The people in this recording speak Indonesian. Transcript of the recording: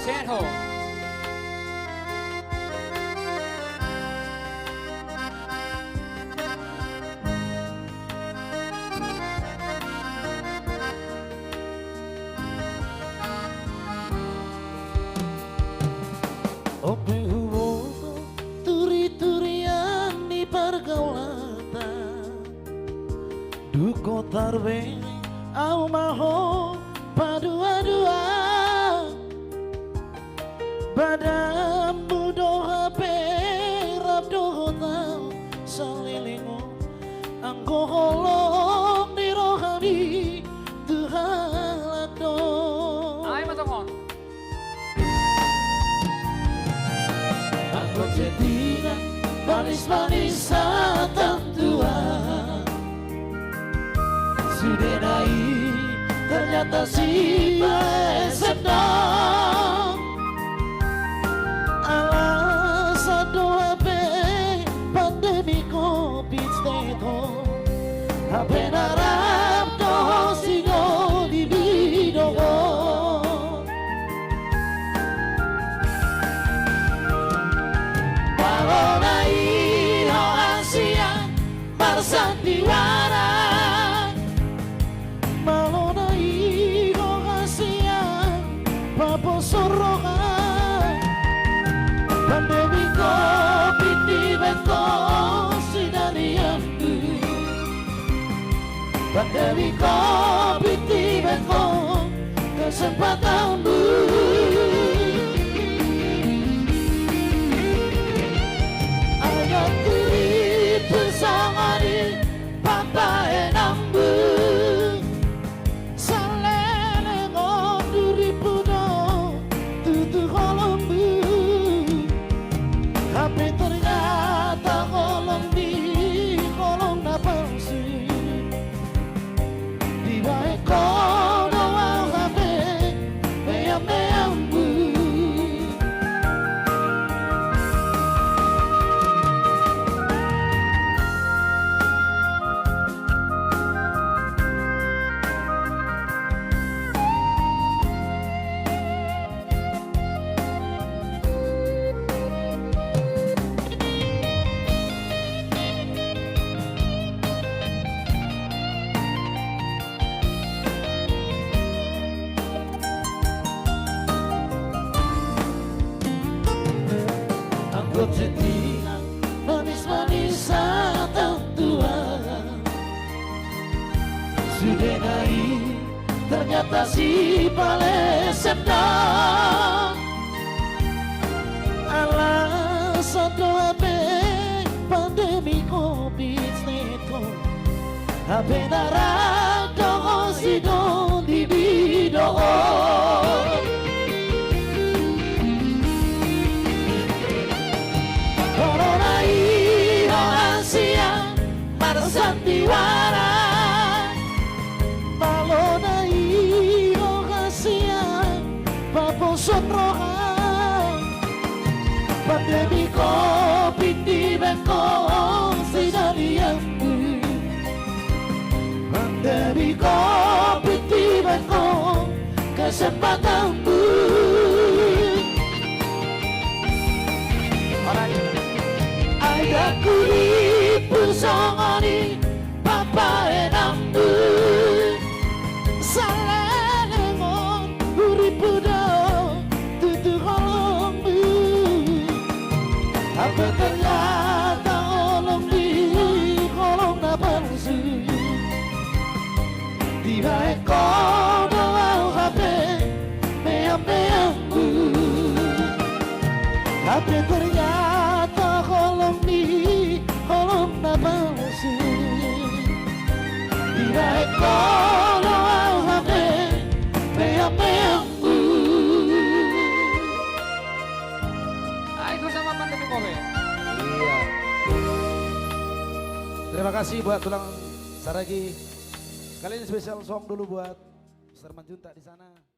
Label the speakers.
Speaker 1: Send home.
Speaker 2: Ope huwo turi-turian di pergaulata Duko tarwe au maho padua-dua Badam budoha perap dohotau salilingo Anggo holong di rohani Tuhalado
Speaker 1: Ay, matongon.
Speaker 2: Aku jadinya manis-manis tua Sudah naik ternyata si sedang Alasan doa pandemi COVID-19 HP narap doh sino di bidogo Balonai ho Asia Marsandiwara Balonai ho Asia Papo Soroka Pandemi COVID di Bengkok Sinariandu Pandemi COVID di Bengkok Kesempatanmu Bersangani papa enambu Salene ngonduri pudo tutu kolombu Tapi ternyata kolom di kolom napalsu Di baik kono wau hape meam-meambu Anggot setina manis-manis tua Sudah naik ternyata si sedang Alasan doa pandemi COVID-19 HP darah doho sido di bidogo Sandiwara Balonai Rohasia Papo Sonroha Pandemi COVID di Bengkok Sinariandu Pandemi COVID di Bengkok Kesempatanmu Ada kulit bersangani papa enambu Salene ngon uripudo tutu kolombu Apa ternyata kolom di kolom napalsu Di baik kono au hape meam-meambu Tapi ternyata kolom di kolom napalsu Di baik kono au hape meam-meambu
Speaker 1: Ay, ito sama pandemi COVID.
Speaker 2: Iya. Terima kasih buat tulang Saragi. Kali ini spesial song dulu buat Mr. Manjunta di sana.